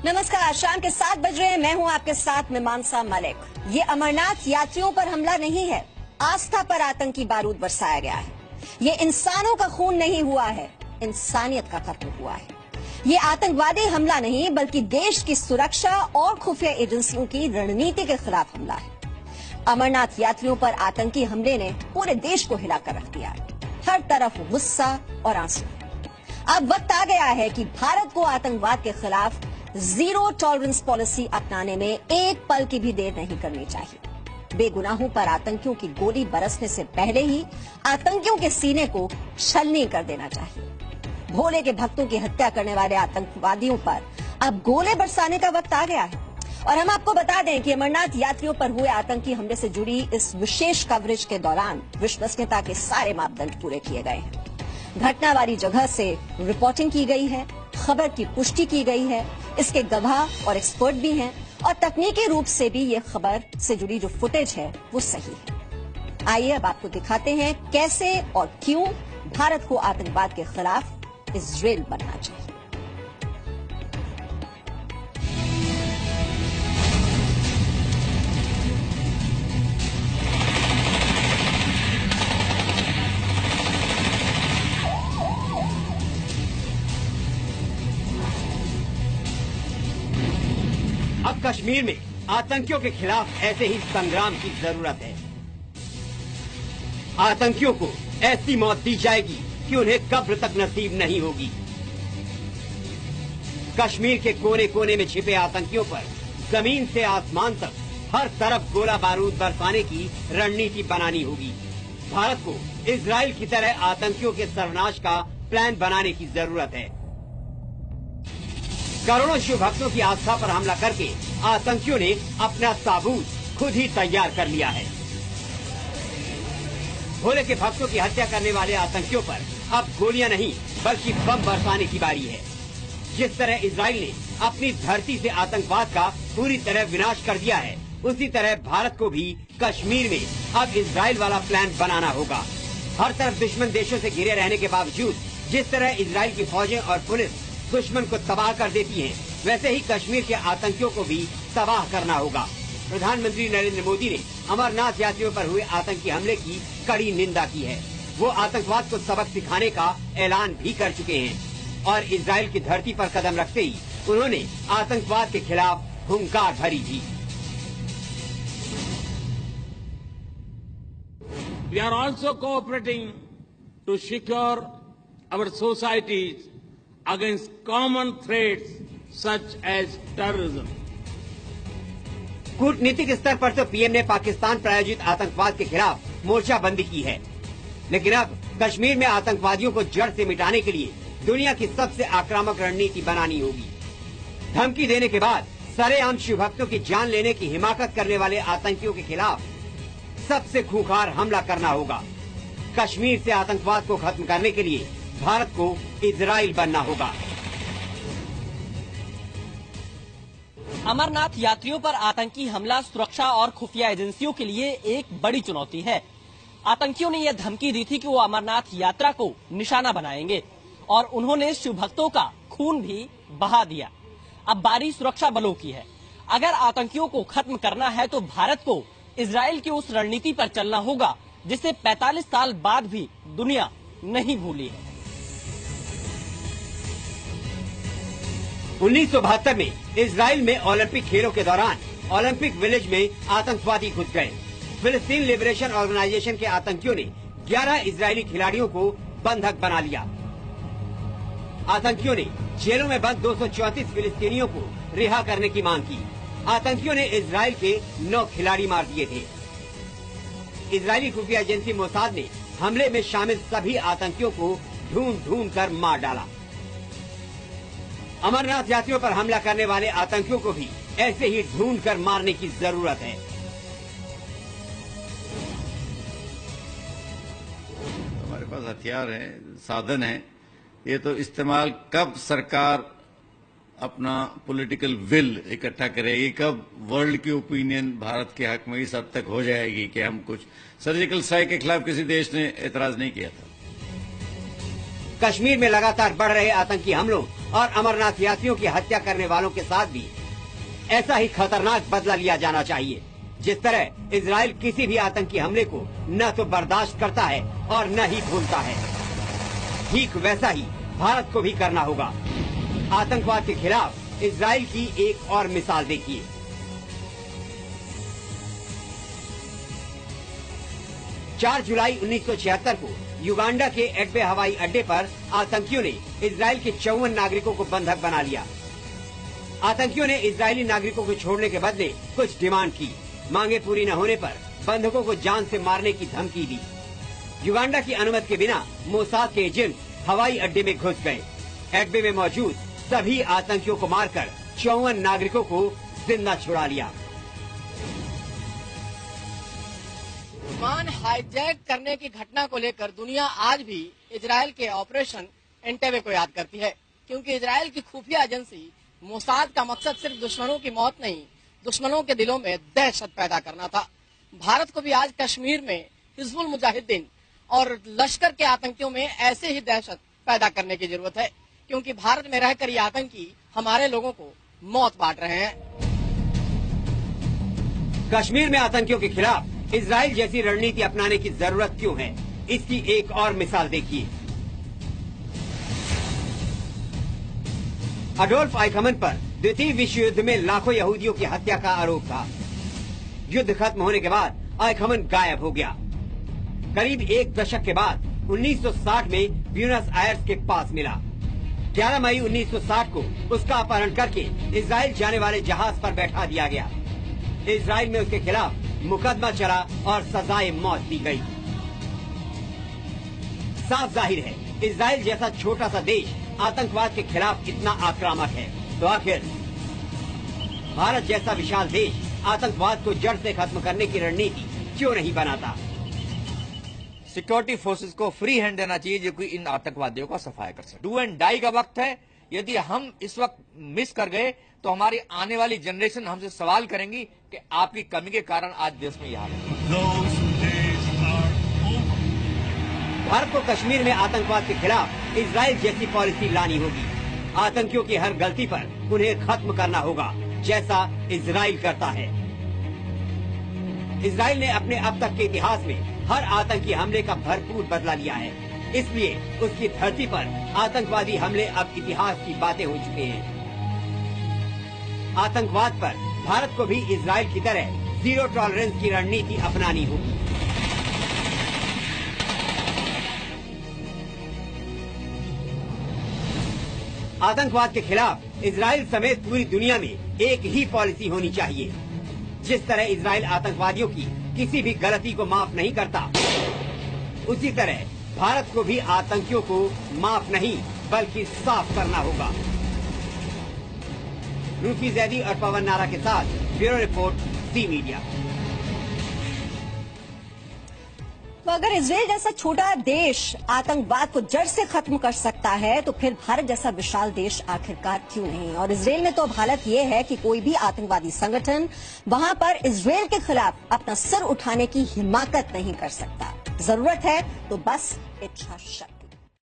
नमस्कार, शाम के 7 बज रहे हैं। मैं हूं आपके साथ मीमांसा मलिक। ये अमरनाथ यात्रियों पर हमला नहीं है, आस्था पर आतंकी बारूद बरसाया गया है। ये इंसानों का खून नहीं हुआ है, इंसानियत का कत्ल हुआ है। ये आतंकवादी हमला नहीं बल्कि देश की सुरक्षा और खुफिया एजेंसियों की रणनीति के खिलाफ हमला है। अमरनाथ यात्रियों पर आतंकी हमले ने पूरे देश को हिलाकर रख दिया है। हर तरफ गुस्सा और आंसू। अब वक्त आ गया है कि भारत को आतंकवाद के खिलाफ जीरो टॉलरेंस पॉलिसी अपनाने में एक पल की भी देर नहीं करनी चाहिए। बेगुनाहों पर आतंकियों की गोली बरसने से पहले ही आतंकियों के सीने को छलनी कर देना चाहिए। भोले के भक्तों की हत्या करने वाले आतंकवादियों पर अब गोले बरसाने का वक्त आ गया है। और हम आपको बता दें कि अमरनाथ यात्रियों पर हुए आतंकी हमले से जुड़ी इस विशेष कवरेज के दौरान विश्वसनीयता के सारे मापदंड पूरे किए गए हैं। घटना वाली जगह से रिपोर्टिंग की गई है, खबर की पुष्टि की गई है, इसके गवाह और एक्सपर्ट भी हैं और तकनीकी रूप से भी ये खबर से जुड़ी जो फुटेज है वो सही है। आइए अब आपको दिखाते हैं कैसे और क्यों भारत को आतंकवाद के खिलाफ इजराइल बनना चाहिए। अब कश्मीर में आतंकियों के खिलाफ ऐसे ही संग्राम की जरूरत है। आतंकियों को ऐसी मौत दी जाएगी कि उन्हें कब्र तक नसीब नहीं होगी। कश्मीर के कोने कोने में छिपे आतंकियों पर जमीन से आसमान तक हर तरफ गोला बारूद बरसाने की रणनीति बनानी होगी। भारत को इजराइल की तरह आतंकियों के सर्वनाश का प्लान बनाने की जरूरत है। करोड़ों शिव भक्तों की आस्था पर हमला करके आतंकियों ने अपना साबूत खुद ही तैयार कर लिया है। भोले के भक्तों की हत्या करने वाले आतंकियों पर अब गोलियां नहीं बल्कि बम बरसाने की बारी है। जिस तरह इजराइल ने अपनी धरती से आतंकवाद का पूरी तरह विनाश कर दिया है, उसी तरह भारत को भी कश्मीर में अब इजराइल वाला प्लान बनाना होगा। हर तरफ दुश्मन देशों से घिरे रहने के बावजूद जिस तरह इजराइल की फौजें और पुलिस दुश्मन को तबाह कर देती हैं, वैसे ही कश्मीर के आतंकियों को भी तबाह करना होगा। प्रधानमंत्री नरेंद्र मोदी ने अमरनाथ यात्रियों पर हुए आतंकी हमले की कड़ी निंदा की है। वो आतंकवाद को सबक सिखाने का ऐलान भी कर चुके हैं और इजराइल की धरती पर कदम रखते ही उन्होंने आतंकवाद के खिलाफ हुंकार भरी थी। We are also cooperating to secure our societies against common threats such as terrorism. कूटनीतिक स्तर पर तो पीएम ने पाकिस्तान प्रायोजित आतंकवाद के खिलाफ मोर्चाबंदी की है, लेकिन अब कश्मीर में आतंकवादियों को जड़ से मिटाने के लिए दुनिया की सबसे आक्रामक रणनीति बनानी होगी। धमकी देने के बाद सरेआम शिव भक्तों की जान लेने की हिमाकत करने वाले आतंकियों के खिलाफ सबसे खूंखार हमला करना होगा। कश्मीर से आतंकवाद को खत्म करने के लिए भारत को इजराइल बनना होगा। अमरनाथ यात्रियों पर आतंकी हमला सुरक्षा और खुफिया एजेंसियों के लिए एक बड़ी चुनौती है। आतंकियों ने यह धमकी दी थी कि वो अमरनाथ यात्रा को निशाना बनाएंगे और उन्होंने शिव भक्तों का खून भी बहा दिया। अब बारी सुरक्षा बलों की है। अगर आतंकियों को खत्म करना है तो भारत को इजराइल की उस रणनीति पर चलना होगा जिसे 45 साल बाद भी दुनिया नहीं भूली है। 1972 में इजराइल में ओलंपिक खेलों के दौरान ओलंपिक विलेज में आतंकवादी घुस गए। फिलिस्तीन लिबरेशन ऑर्गेनाइजेशन के आतंकियों ने 11 इजरायली खिलाड़ियों को बंधक बना लिया। आतंकियों ने जेलों में बंद 234 फिलिस्तीनियों को रिहा करने की मांग की। आतंकियों ने इजराइल के 9 खिलाड़ी मार दिए थे। इजरायली खुफिया एजेंसी मोसाद ने हमले में शामिल सभी आतंकियों को ढूंढ कर मार डाला। अमरनाथ यात्रियों पर हमला करने वाले आतंकियों को भी ऐसे ही ढूंढ कर मारने की जरूरत है। हमारे पास हथियार हैं, साधन हैं, ये तो इस्तेमाल कब सरकार अपना पॉलिटिकल विल इकट्ठा करेगी, कब वर्ल्ड की ओपिनियन भारत के हक में इस हद तक हो जाएगी कि हम कुछ सर्जिकल स्ट्राइक के खिलाफ किसी देश ने एतराज नहीं किया था। कश्मीर में लगातार बढ़ रहे आतंकी हमलों और अमरनाथ यात्रियों की हत्या करने वालों के साथ भी ऐसा ही खतरनाक बदला लिया जाना चाहिए। जिस तरह इजराइल किसी भी आतंकी हमले को न तो बर्दाश्त करता है और न ही भूलता है, ठीक वैसा ही भारत को भी करना होगा। आतंकवाद के खिलाफ इजराइल की एक और मिसाल देखिए। 4 जुलाई 1976 को युगांडा के एग्बे हवाई अड्डे पर आतंकियों ने इजराइल के 54 नागरिकों को बंधक बना लिया। आतंकियों ने इजरायली नागरिकों को छोड़ने के बदले कुछ डिमांड की। मांगे पूरी न होने पर बंधकों को जान से मारने की धमकी दी। युगांडा की अनुमति के बिना मोसाद के एजेंट हवाई अड्डे में घुस गए। एग्बे में मौजूद सभी आतंकियों को मारकर 54 नागरिकों को जिंदा छुड़ा लिया। विमान हाईजैक करने की घटना को लेकर दुनिया आज भी इजरायल के ऑपरेशन एंटेबे को याद करती है, क्योंकि इजरायल की खुफिया एजेंसी मोसाद का मकसद सिर्फ दुश्मनों की मौत नहीं, दुश्मनों के दिलों में दहशत पैदा करना था। भारत को भी आज कश्मीर में हिजबुल मुजाहिदीन और लश्कर के आतंकियों में ऐसे ही दहशत पैदा करने की जरूरत है, क्योंकि भारत में रहकर ये आतंकी हमारे लोगों को मौत बांट रहे हैं। कश्मीर में आतंकियों के खिलाफ इजराइल जैसी रणनीति अपनाने की जरूरत क्यों है, इसकी एक और मिसाल देखिए। अडोल्फ आइखमन पर द्वितीय विश्व युद्ध में लाखों यहूदियों की हत्या का आरोप था। युद्ध खत्म होने के बाद आइखमन गायब हो गया। करीब एक दशक के बाद 1960 में ब्यूनस आयर्स के पास मिला। 11 मई 1960 को उसका अपहरण करके इजराइल जाने वाले जहाज पर बैठा दिया गया। इजराइल में उसके खिलाफ मुकदमा चला और सजाए मौत दी गई। साफ जाहिर है, इजराइल जैसा छोटा सा देश आतंकवाद के खिलाफ इतना आक्रामक है, तो आखिर भारत जैसा विशाल देश आतंकवाद को जड़ से खत्म करने की रणनीति क्यों नहीं बनाता। सिक्योरिटी फोर्सेस को फ्री हैंड देना चाहिए जो कि इन आतंकवादियों का सफाया कर सके। डू एंड डाई का वक्त है। यदि हम इस वक्त मिस कर गए तो हमारी आने वाली जनरेशन हमसे सवाल करेंगी कि आपकी कमी के कारण आज देश में यह है। भारत को कश्मीर में आतंकवाद के खिलाफ इजराइल जैसी पॉलिसी लानी होगी। आतंकियों की हर गलती पर उन्हें खत्म करना होगा, जैसा इजराइल करता है। इजराइल ने अपने अब तक के इतिहास में हर आतंकी हमले का भरपूर बदला लिया है, इसलिए उसकी धरती पर आतंकवादी हमले अब इतिहास की बातें हो चुके हैं। आतंकवाद पर भारत को भी इजराइल की तरह जीरो टॉलरेंस की रणनीति अपनानी होगी। आतंकवाद के खिलाफ इजराइल समेत पूरी दुनिया में एक ही पॉलिसी होनी चाहिए। जिस तरह इजराइल आतंकवादियों की किसी भी गलती को माफ नहीं करता, उसी तरह भारत को भी आतंकियों को माफ नहीं बल्कि साफ करना होगा। रूफी जैदी और पवन नारा के साथ ब्यूरो रिपोर्ट, सी मीडिया। तो अगर इजराइल जैसा छोटा देश आतंकवाद को जड़ से खत्म कर सकता है, तो फिर भारत जैसा विशाल देश आखिरकार क्यों नहीं। और इजराइल में तो अब हालत ये है कि कोई भी आतंकवादी संगठन वहां पर इजराइल के खिलाफ अपना सर उठाने की हिम्मत नहीं कर सकता। जरूरत है तो बस इच्छा शक्ति।